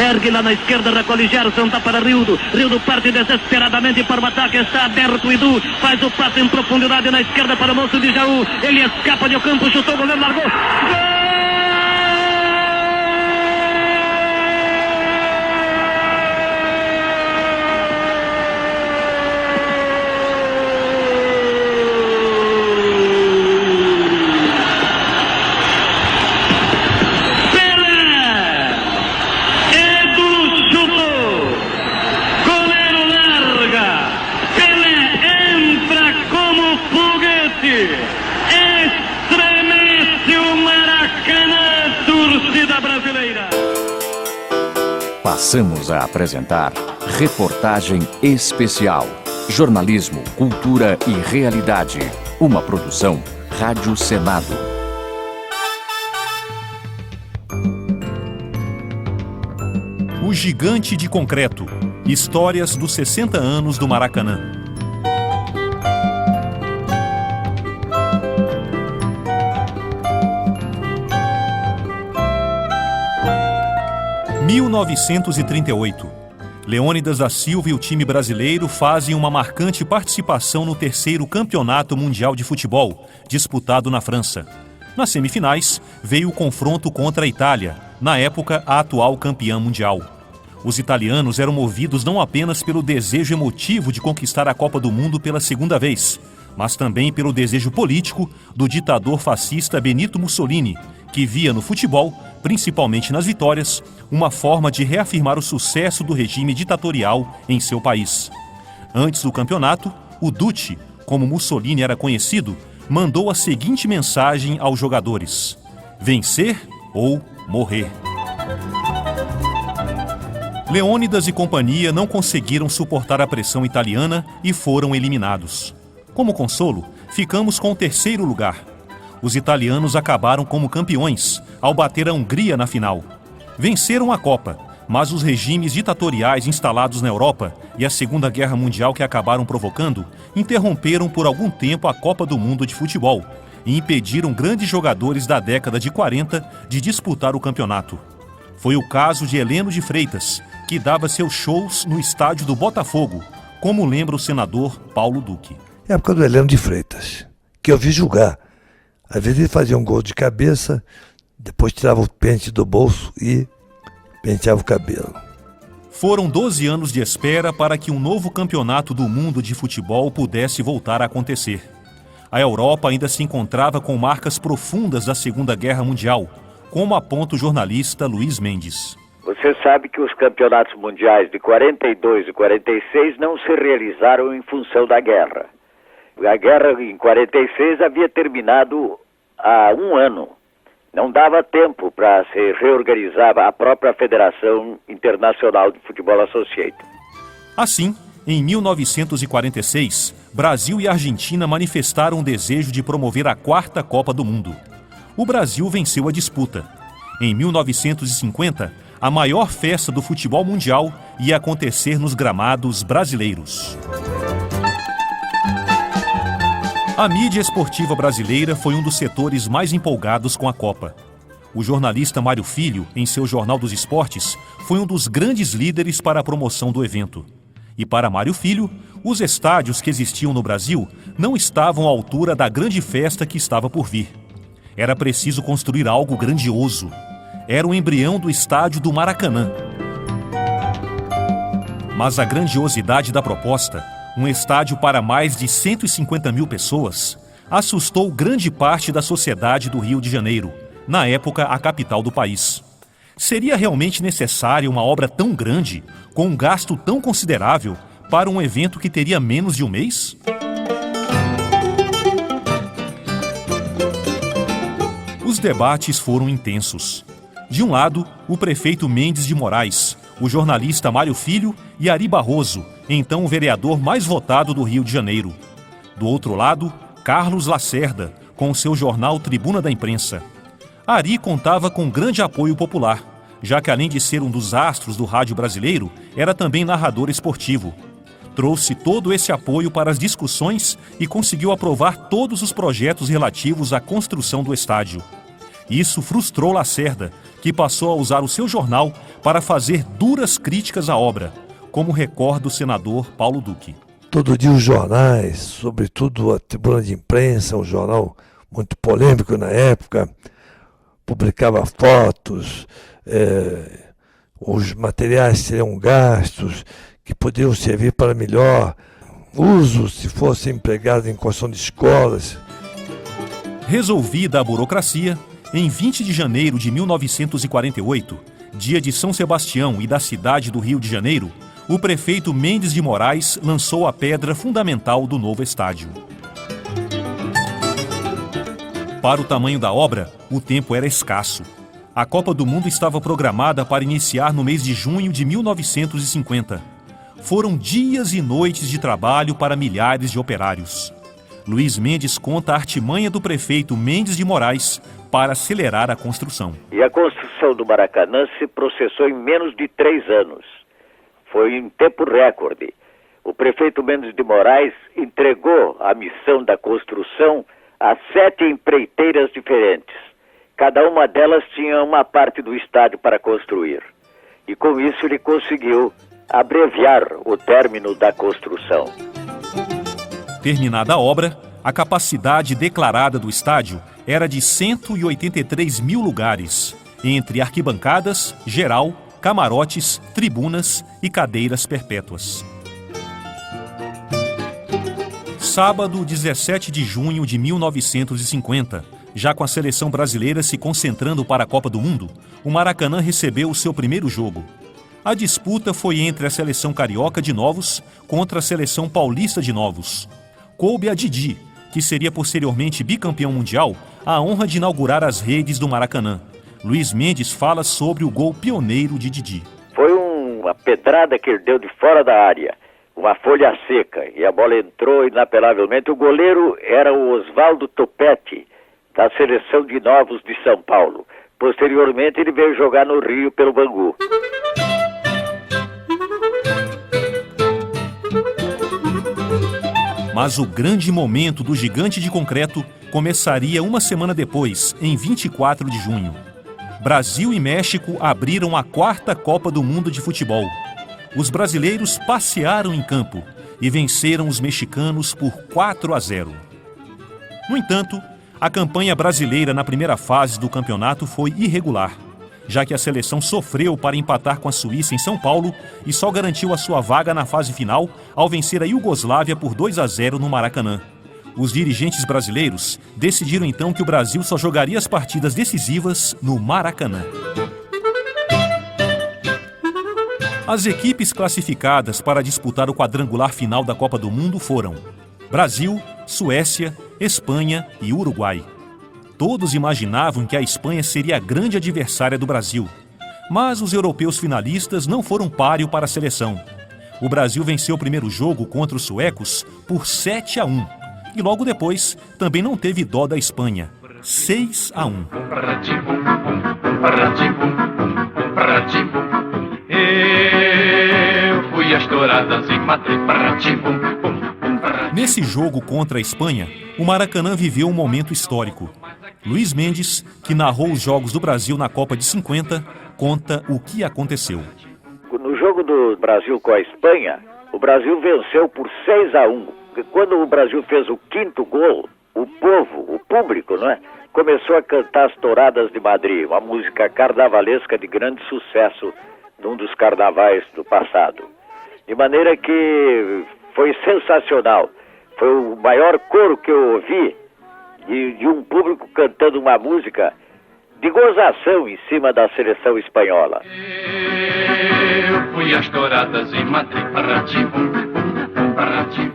ergue lá na esquerda, recolhe Gerson, tá para Rildo. Rildo parte desesperadamente para o ataque, está aberto. Edu faz o passe em profundidade na esquerda para o moço de Jaú. Ele escapa de campo, chutou, o goleiro largou. Gol! Passamos a apresentar Reportagem Especial. Jornalismo, cultura e realidade. Uma produção Rádio Senado. O Gigante de Concreto. Histórias dos 60 anos do Maracanã. Em 1938, Leônidas da Silva e o time brasileiro fazem uma marcante participação no 3º Campeonato Mundial de Futebol, disputado na França. Nas semifinais, veio o confronto contra a Itália, na época a atual campeã mundial. Os italianos eram movidos não apenas pelo desejo emotivo de conquistar a Copa do Mundo pela segunda vez, mas também pelo desejo político do ditador fascista Benito Mussolini, que via no futebol, principalmente nas vitórias, uma forma de reafirmar o sucesso do regime ditatorial em seu país. Antes do campeonato, o Duce, como Mussolini era conhecido, mandou a seguinte mensagem aos jogadores: vencer ou morrer. Leônidas e companhia não conseguiram suportar a pressão italiana e foram eliminados. Como consolo, ficamos com o 3º lugar. Os italianos acabaram como campeões, ao bater a Hungria na final. Venceram a Copa, mas os regimes ditatoriais instalados na Europa e a Segunda Guerra Mundial que acabaram provocando, interromperam por algum tempo a Copa do Mundo de futebol e impediram grandes jogadores da década de 40 de disputar o campeonato. Foi o caso de Heleno de Freitas, que dava seus shows no estádio do Botafogo, como lembra o senador Paulo Duque. É a época do Heleno de Freitas, que eu vi jogar. Às vezes ele fazia um gol de cabeça, depois tirava o pente do bolso e penteava o cabelo. Foram 12 anos de espera para que um novo campeonato do mundo de futebol pudesse voltar a acontecer. A Europa ainda se encontrava com marcas profundas da Segunda Guerra Mundial, como aponta o jornalista Luiz Mendes. Você sabe que os campeonatos mundiais de 42 e 46 não se realizaram em função da guerra. A guerra em 46 havia terminado há um ano. Não dava tempo para se reorganizar a própria Federação Internacional de Futebol Associado. Assim, em 1946, Brasil e Argentina manifestaram o desejo de promover a 4ª Copa do Mundo. O Brasil venceu a disputa. Em 1950, a maior festa do futebol mundial ia acontecer nos gramados brasileiros. A mídia esportiva brasileira foi um dos setores mais empolgados com a Copa. O jornalista Mário Filho, em seu Jornal dos Esportes, foi um dos grandes líderes para a promoção do evento. E para Mário Filho, os estádios que existiam no Brasil não estavam à altura da grande festa que estava por vir. Era preciso construir algo grandioso. Era o embrião do estádio do Maracanã. Mas a grandiosidade da proposta, um estádio para mais de 150 mil pessoas, assustou grande parte da sociedade do Rio de Janeiro, na época a capital do país. Seria realmente necessária uma obra tão grande, com um gasto tão considerável, para um evento que teria menos de um mês? Os debates foram intensos. De um lado, o prefeito Mendes de Moraes, o jornalista Mário Filho e Ari Barroso, então o vereador mais votado do Rio de Janeiro. Do outro lado, Carlos Lacerda, com seu jornal Tribuna da Imprensa. Ari contava com grande apoio popular, já que além de ser um dos astros do rádio brasileiro, era também narrador esportivo. Trouxe todo esse apoio para as discussões e conseguiu aprovar todos os projetos relativos à construção do estádio. Isso frustrou Lacerda, que passou a usar o seu jornal para fazer duras críticas à obra, como recorda o senador Paulo Duque. Todo dia os jornais, sobretudo a Tribuna de Imprensa, um jornal muito polêmico na época, publicava fotos, os materiais seriam gastos, que poderiam servir para melhor uso se fossem empregados em construção de escolas. Resolvida a burocracia, em 20 de janeiro de 1948, dia de São Sebastião e da cidade do Rio de Janeiro, o prefeito Mendes de Moraes lançou a pedra fundamental do novo estádio. Para o tamanho da obra, o tempo era escasso. A Copa do Mundo estava programada para iniciar no mês de junho de 1950. Foram dias e noites de trabalho para milhares de operários. Luiz Mendes conta a artimanha do prefeito Mendes de Moraes para acelerar a construção. E a construção do Maracanã se processou em menos de 3 anos. Foi em tempo recorde. O prefeito Mendes de Moraes entregou a missão da construção a 7 empreiteiras diferentes. Cada uma delas tinha uma parte do estádio para construir. E com isso ele conseguiu abreviar o término da construção. Terminada a obra, a capacidade declarada do estádio era de 183 mil lugares, entre arquibancadas, geral, camarotes, tribunas e cadeiras perpétuas. Sábado, 17 de junho de 1950, já com a seleção brasileira se concentrando para a Copa do Mundo, o Maracanã recebeu o seu primeiro jogo. A disputa foi entre a seleção carioca de Novos contra a seleção paulista de Novos. Coube a Didi, que seria posteriormente bicampeão mundial, a honra de inaugurar as redes do Maracanã. Luiz Mendes fala sobre o gol pioneiro de Didi. Foi uma pedrada que ele deu de fora da área, uma folha seca, e a bola entrou inapelavelmente. O goleiro era o Oswaldo Topetti, da seleção de Novos de São Paulo. Posteriormente ele veio jogar no Rio pelo Bangu. Mas o grande momento do gigante de concreto começaria uma semana depois, em 24 de junho. Brasil e México abriram a 4ª Copa do Mundo de futebol. Os brasileiros passearam em campo e venceram os mexicanos por 4-0. No entanto, a campanha brasileira na primeira fase do campeonato foi irregular, já que a seleção sofreu para empatar com a Suíça em São Paulo e só garantiu a sua vaga na fase final ao vencer a Iugoslávia por 2-0 no Maracanã. Os dirigentes brasileiros decidiram então que o Brasil só jogaria as partidas decisivas no Maracanã. As equipes classificadas para disputar o quadrangular final da Copa do Mundo foram Brasil, Suécia, Espanha e Uruguai. Todos imaginavam que a Espanha seria a grande adversária do Brasil, mas os europeus finalistas não foram páreo para a seleção. O Brasil venceu o primeiro jogo contra os suecos por 7-1 e logo depois também não teve dó da Espanha, 6-1. Eu fui às touradas em Madrid. Nesse jogo contra a Espanha, o Maracanã viveu um momento histórico. Luiz Mendes, que narrou os Jogos do Brasil na Copa de 50, conta o que aconteceu. No jogo do Brasil com a Espanha, o Brasil venceu por 6-1. Quando o Brasil fez o 5º gol, o povo, o público, começou a cantar as Touradas de Madrid, uma música carnavalesca de grande sucesso num dos carnavais do passado. De maneira que foi sensacional. Foi o maior coro que eu ouvi de um público cantando uma música de gozação em cima da seleção espanhola. Eu fui às touradas em Madrid.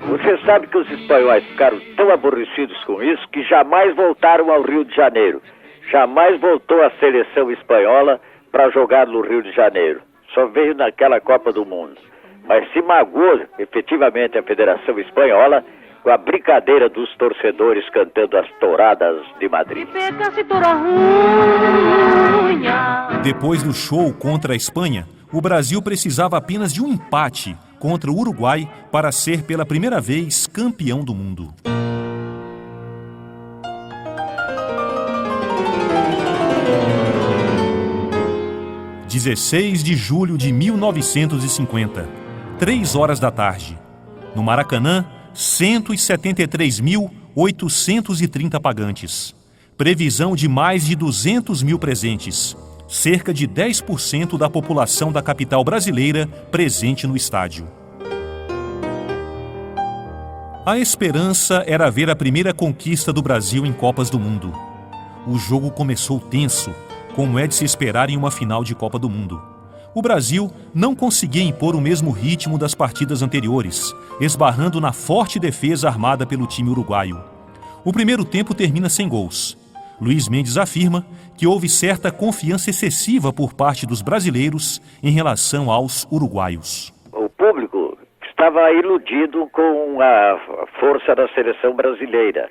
Você sabe que os espanhóis ficaram tão aborrecidos com isso que jamais voltaram ao Rio de Janeiro. Jamais voltou a seleção espanhola para jogar no Rio de Janeiro. Só veio naquela Copa do Mundo. Mas se magoou efetivamente a Federação Espanhola com a brincadeira dos torcedores cantando as Touradas de Madrid. Depois do show contra a Espanha, o Brasil precisava apenas de um empate contra o Uruguai para ser pela primeira vez campeão do mundo. 16 de julho de 1950, 3 horas da tarde. No Maracanã, 173.830 pagantes. Previsão de mais de 200 mil presentes. Cerca de 10% da população da capital brasileira presente no estádio. A esperança era ver a primeira conquista do Brasil em Copas do Mundo. O jogo começou tenso, como é de se esperar em uma final de Copa do Mundo. O Brasil não conseguia impor o mesmo ritmo das partidas anteriores, esbarrando na forte defesa armada pelo time uruguaio. O primeiro tempo termina sem gols. Luiz Mendes afirma que houve certa confiança excessiva por parte dos brasileiros em relação aos uruguaios. O público estava iludido com a força da seleção brasileira,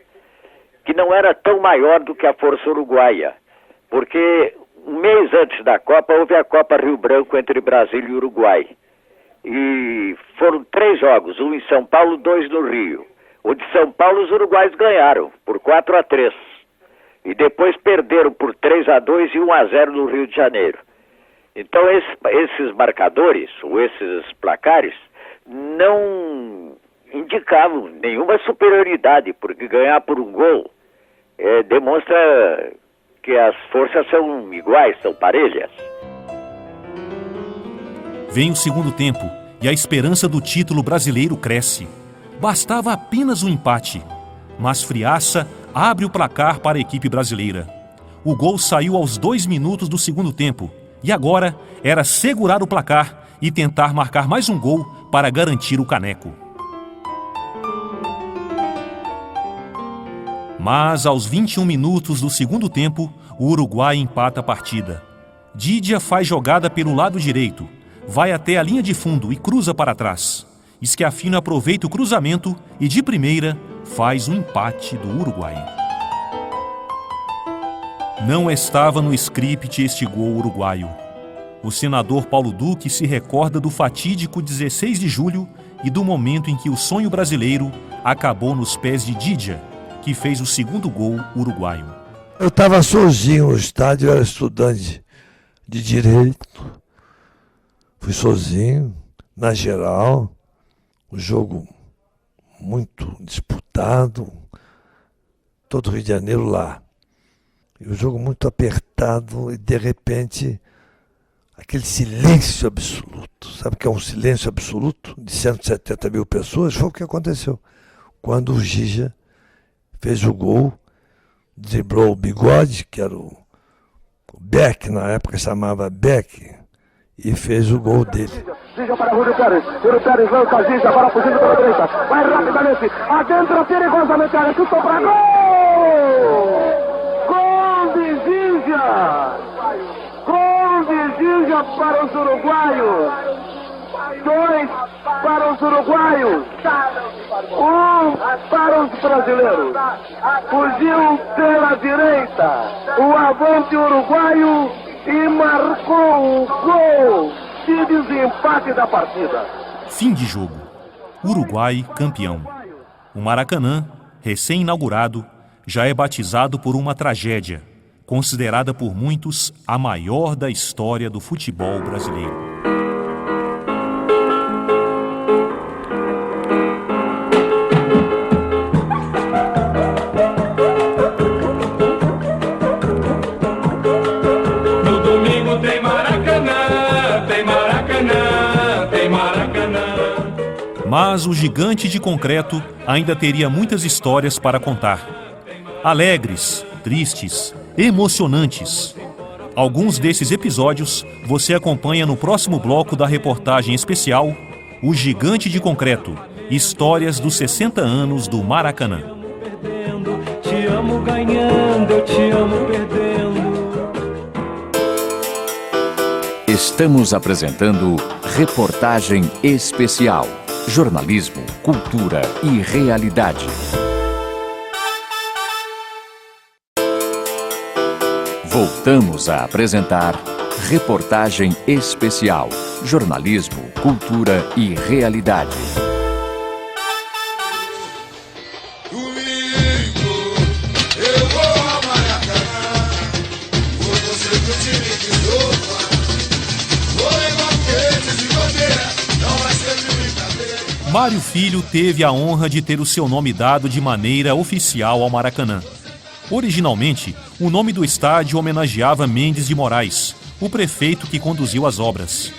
que não era tão maior do que a força uruguaia, porque um mês antes da Copa houve a Copa Rio Branco entre Brasil e Uruguai. E foram 3 jogos, um em São Paulo, 2 no Rio. O de São Paulo os uruguaios ganharam por 4-3. E depois perderam por 3-2 e 1-0 no Rio de Janeiro. Então esses marcadores, ou esses placares, não indicavam nenhuma superioridade, porque ganhar por um gol demonstra que as forças são iguais, são parelhas. Vem o segundo tempo e a esperança do título brasileiro cresce. Bastava apenas um empate, mas Friaça abre o placar para a equipe brasileira. O gol saiu aos 2 minutos do segundo tempo e agora era segurar o placar e tentar marcar mais um gol para garantir o caneco. Mas aos 21 minutos do segundo tempo, o Uruguai empata a partida. Didia faz jogada pelo lado direito, vai até a linha de fundo e cruza para trás. Schiaffino aproveita o cruzamento e de primeira faz o empate do Uruguai. Não estava no script este gol uruguaio. O senador Paulo Duque se recorda do fatídico 16 de julho e do momento em que o sonho brasileiro acabou nos pés de Didia, que fez o segundo gol uruguaio. Eu estava sozinho no estádio, eu era estudante de Direito. Fui sozinho, na geral, o jogo muito disputado, todo o Rio de Janeiro lá. E o jogo muito apertado e, de repente, aquele silêncio absoluto. Sabe o que é um silêncio absoluto? De 170 mil pessoas, foi o que aconteceu. Quando o Gija fez o gol, driblou o Bigode, que era o Beck, na época chamava Beck, e fez o gol dele. Gija para Rúlio Pérez lança Gija, agora fugindo pela direita, vai rapidamente, adentra perigosamente, área, chutou para gol! Gol de Gija! Gol de Gija para os uruguaios! 2 para os uruguaios, 1 para os brasileiros. Fugiu pela direita o avante uruguaio e marcou o gol de desempate da partida. Fim de jogo. Uruguai campeão. O Maracanã, recém-inaugurado, já é batizado por uma tragédia, considerada por muitos a maior da história do futebol brasileiro. Mas o gigante de concreto ainda teria muitas histórias para contar. Alegres, tristes, emocionantes. Alguns desses episódios você acompanha no próximo bloco da reportagem especial O Gigante de Concreto, histórias dos 60 anos do Maracanã. Te amo ganhando, eu te amo perdendo. Estamos apresentando Reportagem Especial. Jornalismo, cultura e realidade. Voltamos a apresentar Reportagem Especial. Jornalismo, cultura e realidade. Mário Filho teve a honra de ter o seu nome dado de maneira oficial ao Maracanã. Originalmente, o nome do estádio homenageava Mendes de Moraes, o prefeito que conduziu as obras.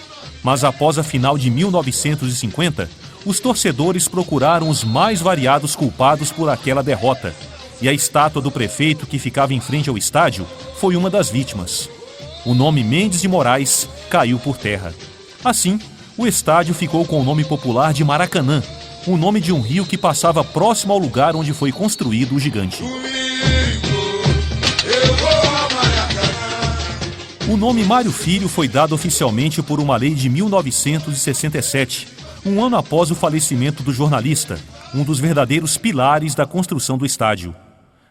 Mas após a final de 1950, os torcedores procuraram os mais variados culpados por aquela derrota, e a estátua do prefeito que ficava em frente ao estádio foi uma das vítimas. O nome Mendes de Moraes caiu por terra. Assim, o estádio ficou com o nome popular de Maracanã, o nome de um rio que passava próximo ao lugar onde foi construído o gigante. O nome Mário Filho foi dado oficialmente por uma lei de 1967, um ano após o falecimento do jornalista, um dos verdadeiros pilares da construção do estádio.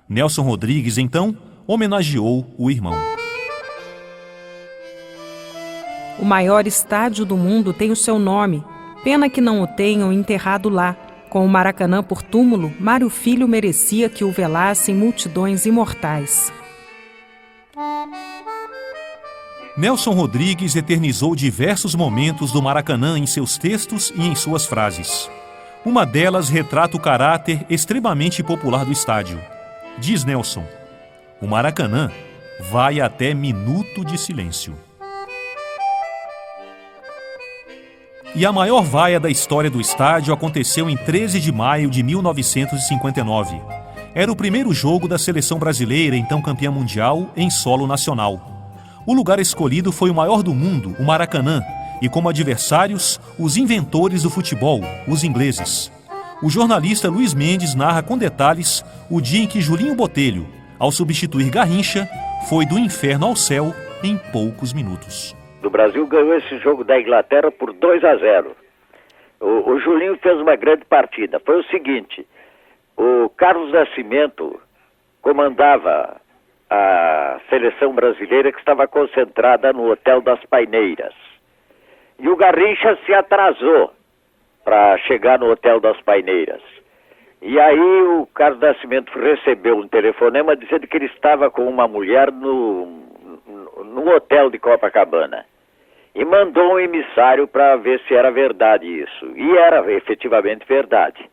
Nelson Rodrigues, então, homenageou o irmão. O maior estádio do mundo tem o seu nome. Pena que não o tenham enterrado lá. Com o Maracanã por túmulo, Mário Filho merecia que o velassem multidões imortais. Nelson Rodrigues eternizou diversos momentos do Maracanã em seus textos e em suas frases. Uma delas retrata o caráter extremamente popular do estádio. Diz Nelson: o Maracanã vai até minuto de silêncio. E a maior vaia da história do estádio aconteceu em 13 de maio de 1959. Era o primeiro jogo da seleção brasileira, então campeã mundial, em solo nacional. O lugar escolhido foi o maior do mundo, o Maracanã, e como adversários, os inventores do futebol, os ingleses. O jornalista Luiz Mendes narra com detalhes o dia em que Julinho Botelho, ao substituir Garrincha, foi do inferno ao céu em poucos minutos. O Brasil ganhou esse jogo da Inglaterra por 2-0. O Julinho fez uma grande partida. Foi o seguinte: o Carlos Nascimento comandava a seleção brasileira, que estava concentrada no Hotel das Paineiras. E o Garrincha se atrasou para chegar no Hotel das Paineiras. E aí o Carlos Nascimento recebeu um telefonema dizendo que ele estava com uma mulher no hotel de Copacabana. E mandou um emissário para ver se era verdade isso. E era efetivamente verdade.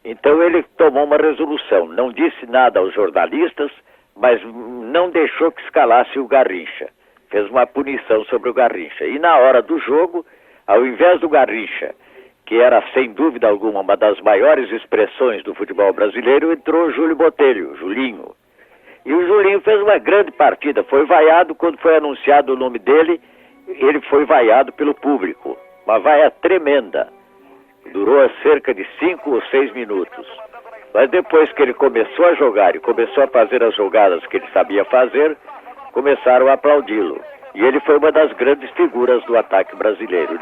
Então ele tomou uma resolução. Não disse nada aos jornalistas, mas não deixou que escalasse o Garrincha. Fez uma punição sobre o Garrincha. E na hora do jogo, ao invés do Garrincha, que era sem dúvida alguma uma das maiores expressões do futebol brasileiro, entrou o Júlio Botelho, Julinho. E o Julinho fez uma grande partida. Foi vaiado quando foi anunciado o nome dele. Ele foi vaiado pelo público. Uma vaia tremenda. Durou cerca de 5 ou 6 minutos. Mas depois que ele começou a jogar e começou a fazer as jogadas que ele sabia fazer, começaram a aplaudi-lo. E ele foi uma das grandes figuras do ataque brasileiro.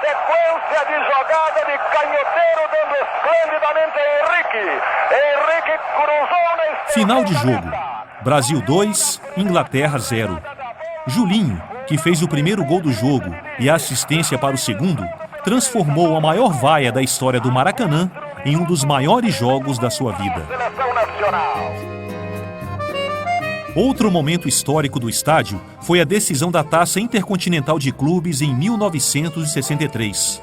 Sequência de jogada de canhoteiro, dando esplendidamente a Henrique. Henrique cruzou na esquerda. Final de jogo: Brasil 2, Inglaterra 0. Julinho, que fez o primeiro gol do jogo e a assistência para o segundo, transformou a maior vaia da história do Maracanã em um dos maiores jogos da sua vida. Outro momento histórico do estádio foi a decisão da Taça Intercontinental de Clubes em 1963.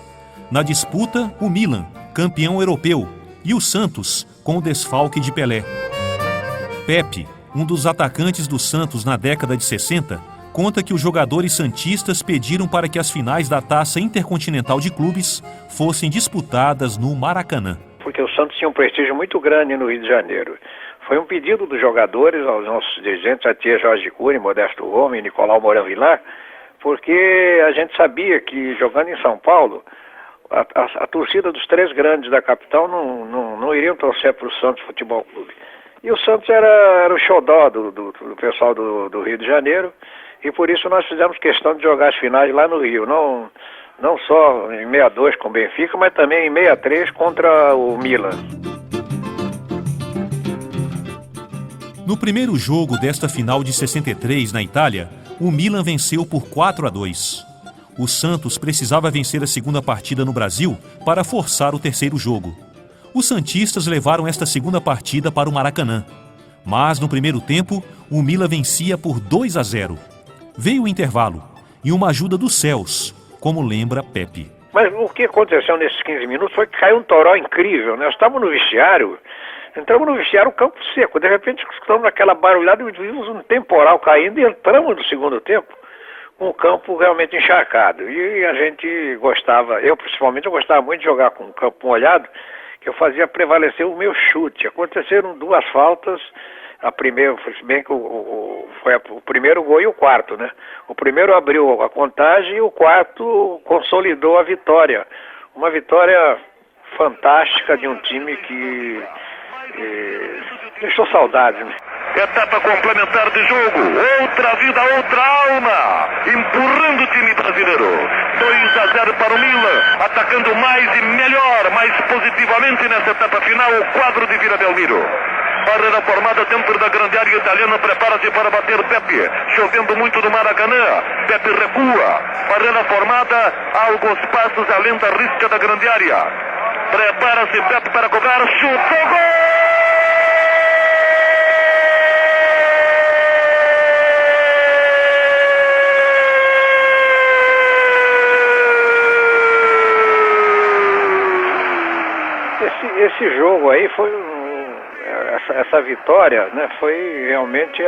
Na disputa, o Milan, campeão europeu, e o Santos, com o desfalque de Pelé. Pepe, um dos atacantes do Santos na década de 60, conta que os jogadores santistas pediram para que as finais da Taça Intercontinental de Clubes fossem disputadas no Maracanã. Porque o Santos tinha um prestígio muito grande no Rio de Janeiro. Foi um pedido dos jogadores aos nossos dirigentes, a tia Jorge Cury, Modesto Gomes, Nicolau Mourão Vilar, porque a gente sabia que jogando em São Paulo, a torcida dos três grandes da capital não iriam torcer para o Santos Futebol Clube. E o Santos era o xodó do pessoal do Rio de Janeiro, e por isso nós fizemos questão de jogar as finais lá no Rio, não só em 62 com o Benfica, mas também em 63 contra o Milan. No primeiro jogo desta final de 63 na Itália, o Milan venceu por 4-2. O Santos precisava vencer a segunda partida no Brasil para forçar o terceiro jogo. Os santistas levaram esta segunda partida para o Maracanã. Mas no primeiro tempo, o Milan vencia por 2-0. Veio o intervalo e uma ajuda dos céus, como lembra Pepe. Mas o que aconteceu nesses 15 minutos foi que caiu um toró incrível. Nós estávamos no vestiário, entramos no vestiário, o campo seco. De repente, escutamos naquela barulhada e vimos um temporal caindo e entramos no segundo tempo com o campo realmente encharcado. E a gente gostava, eu principalmente, eu gostava muito de jogar com o campo molhado, que eu fazia prevalecer o meu chute. Aconteceram 2 faltas. A primeira, se bem que foi o primeiro gol e o quarto, né? O primeiro abriu a contagem e o quarto consolidou a vitória. Uma vitória fantástica de um time que deixou saudade, né? Etapa complementar de jogo, outra vida, outra alma, empurrando o time brasileiro. 2-0 para o Milan, atacando mais e melhor, mais positivamente nessa etapa final, o quadro de Vila Belmiro. Barreira formada dentro da grande área italiana, prepara-se para bater Pepe, chovendo muito no Maracanã. Pepe recua, barreira formada, alguns passos além da risca da grande área. Prepara-se Pepe para cobrar, chutou, gol! Esse jogo aí foi essa vitória, né? Foi realmente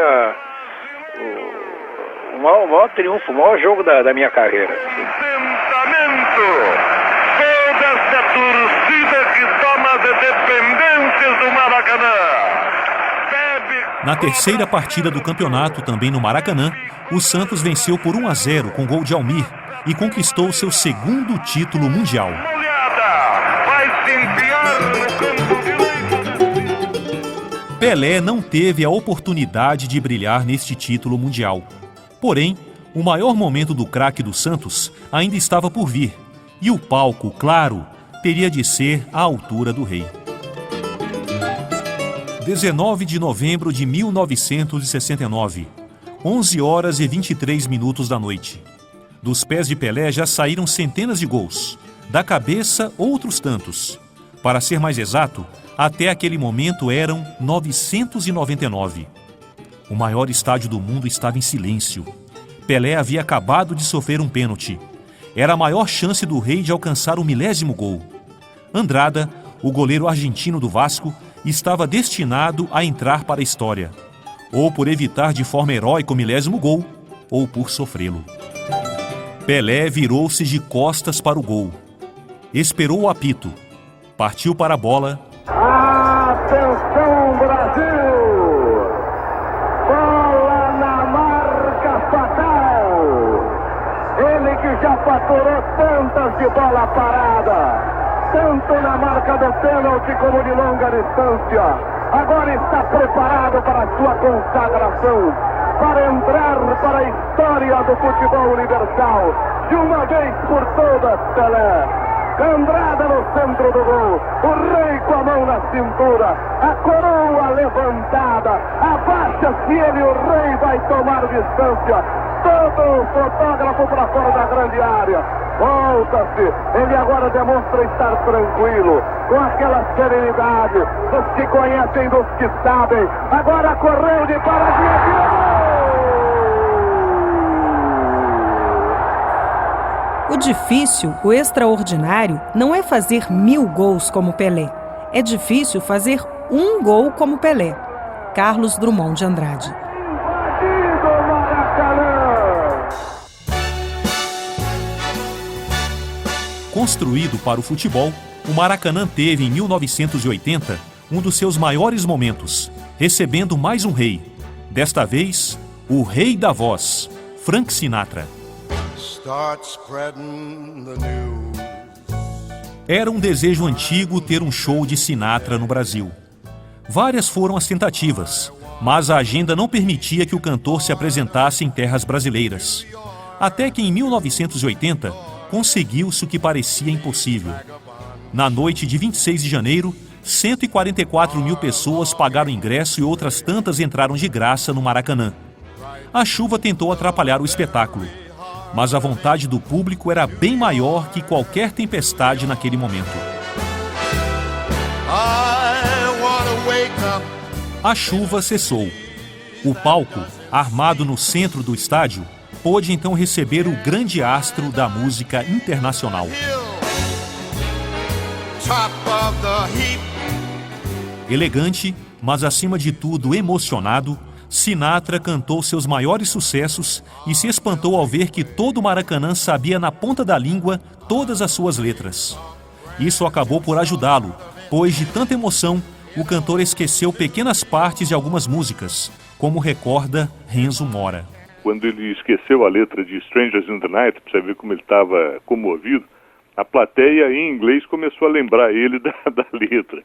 o maior triunfo, o maior jogo da minha carreira. Sentamento, toda essa torcida que toma as dependências do Maracanã. Na terceira partida do campeonato, também no Maracanã, o Santos venceu por 1-0 com gol de Almir e conquistou seu segundo título mundial. Pelé não teve a oportunidade de brilhar neste título mundial. Porém, o maior momento do craque do Santos ainda estava por vir, e o palco, claro, teria de ser à altura do rei. 19 de novembro de 1969, 11 horas e 23 minutos da noite. Dos pés de Pelé já saíram centenas de gols, da cabeça outros tantos. Para ser mais exato, até aquele momento eram 999. O maior estádio do mundo estava em silêncio. Pelé havia acabado de sofrer um pênalti. Era a maior chance do rei de alcançar o 1000º gol. Andrada, o goleiro argentino do Vasco, estava destinado a entrar para a história, ou por evitar de forma heróica o 1000º gol, ou por sofrê-lo. Pelé virou-se de costas para o gol. Esperou o apito. Partiu para a bola. Atenção, Brasil! Bola na marca fatal! Ele que já faturou tantas de bola parada, tanto na marca do pênalti como de longa distância. Agora está preparado para a sua consagração, para entrar para a história do futebol universal. De uma vez por todas, Pelé. Andrada no centro do gol, o rei com a mão na cintura, a coroa levantada, abaixa-se ele, o rei vai tomar distância, todo o fotógrafo para fora da grande área, volta-se, ele agora demonstra estar tranquilo, com aquela serenidade dos que conhecem, dos que sabem, agora correu de paradinha. O difícil, o extraordinário, não é fazer 1000 gols como Pelé. É difícil fazer um gol como Pelé. Carlos Drummond de Andrade. Construído para o futebol, o Maracanã teve, em 1980, um dos seus maiores momentos, recebendo mais um rei. Desta vez, o rei da voz, Frank Sinatra. Era um desejo antigo ter um show de Sinatra no Brasil. Várias foram as tentativas, mas a agenda não permitia que o cantor se apresentasse em terras brasileiras. Até que em 1980, conseguiu-se o que parecia impossível. Na noite de 26 de janeiro, 144 mil pessoas pagaram ingresso e outras tantas entraram de graça no Maracanã. A chuva tentou atrapalhar o espetáculo, mas a vontade do público era bem maior que qualquer tempestade naquele momento. A chuva cessou. O palco, armado no centro do estádio, pôde então receber o grande astro da música internacional. Elegante, mas acima de tudo emocionado, Sinatra cantou seus maiores sucessos e se espantou ao ver que todo o Maracanã sabia na ponta da língua todas as suas letras. Isso acabou por ajudá-lo, pois de tanta emoção, o cantor esqueceu pequenas partes de algumas músicas, como recorda Renzo Mora. Quando ele esqueceu a letra de Strangers in the Night, para você ver como ele estava comovido, a plateia em inglês começou a lembrar ele da letra.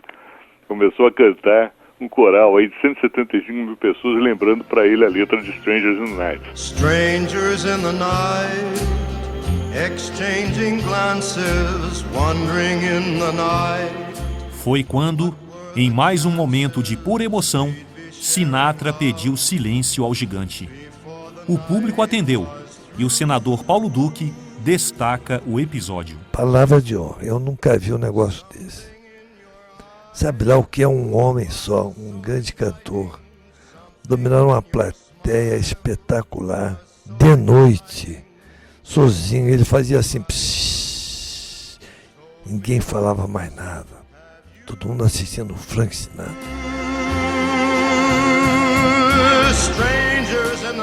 Começou a cantar um coral aí de 175 mil pessoas lembrando para ele a letra de Strangers in the Night. Strangers in the night, exchanging glances, wandering in the night. Foi quando, em mais um momento de pura emoção, Sinatra pediu silêncio ao gigante. O público atendeu e o senador Paulo Duque destaca o episódio. Palavra de honra, eu nunca vi um negócio desse. Sabe lá o que é um homem só, um grande cantor, dominar uma plateia espetacular, de noite, sozinho, ele fazia assim, psiii, ninguém falava mais nada, todo mundo assistindo Frank Sinatra.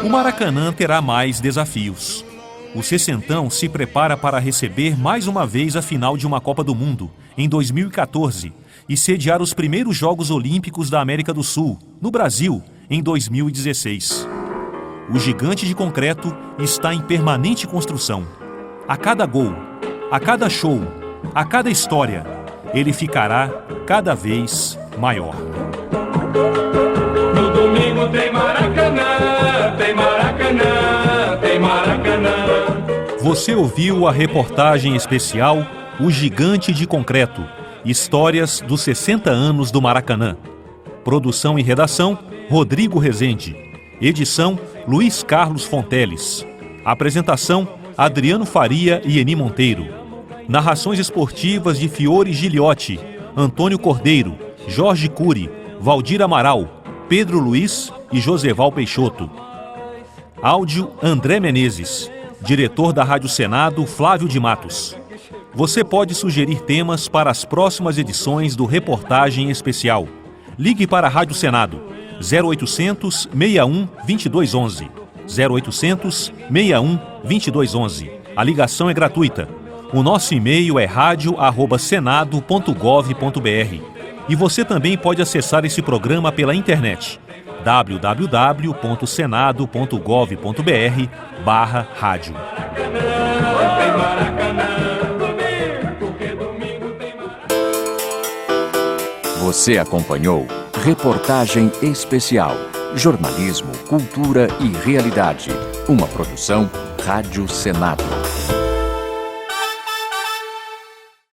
O Maracanã terá mais desafios. O sessentão se prepara para receber mais uma vez a final de uma Copa do Mundo, em 2014, e sediar os primeiros Jogos Olímpicos da América do Sul, no Brasil, em 2016. O gigante de concreto está em permanente construção. A cada gol, a cada show, a cada história, ele ficará cada vez maior. No domingo tem Maracanã, tem Maracanã, tem Maracanã. Você ouviu a reportagem especial O Gigante de Concreto, Histórias dos 60 anos do Maracanã. Produção e redação, Rodrigo Rezende. Edição, Luiz Carlos Fonteles. Apresentação, Adriano Faria e Eni Monteiro. Narrações esportivas de Fiore Gigliotti, Antônio Cordeiro, Jorge Cury, Valdir Amaral, Pedro Luiz e Joseval Peixoto. Áudio, André Menezes. Diretor da Rádio Senado, Flávio de Matos. Você pode sugerir temas para as próximas edições do Reportagem Especial. Ligue para a Rádio Senado, 0800 61 2211. 0800 61 2211. A ligação é gratuita. O nosso e-mail é radio@senado.gov.br. E você também pode acessar esse programa pela internet, www.senado.gov.br/rádio. Você acompanhou Reportagem Especial, Jornalismo, Cultura e Realidade. Uma produção Rádio Senado.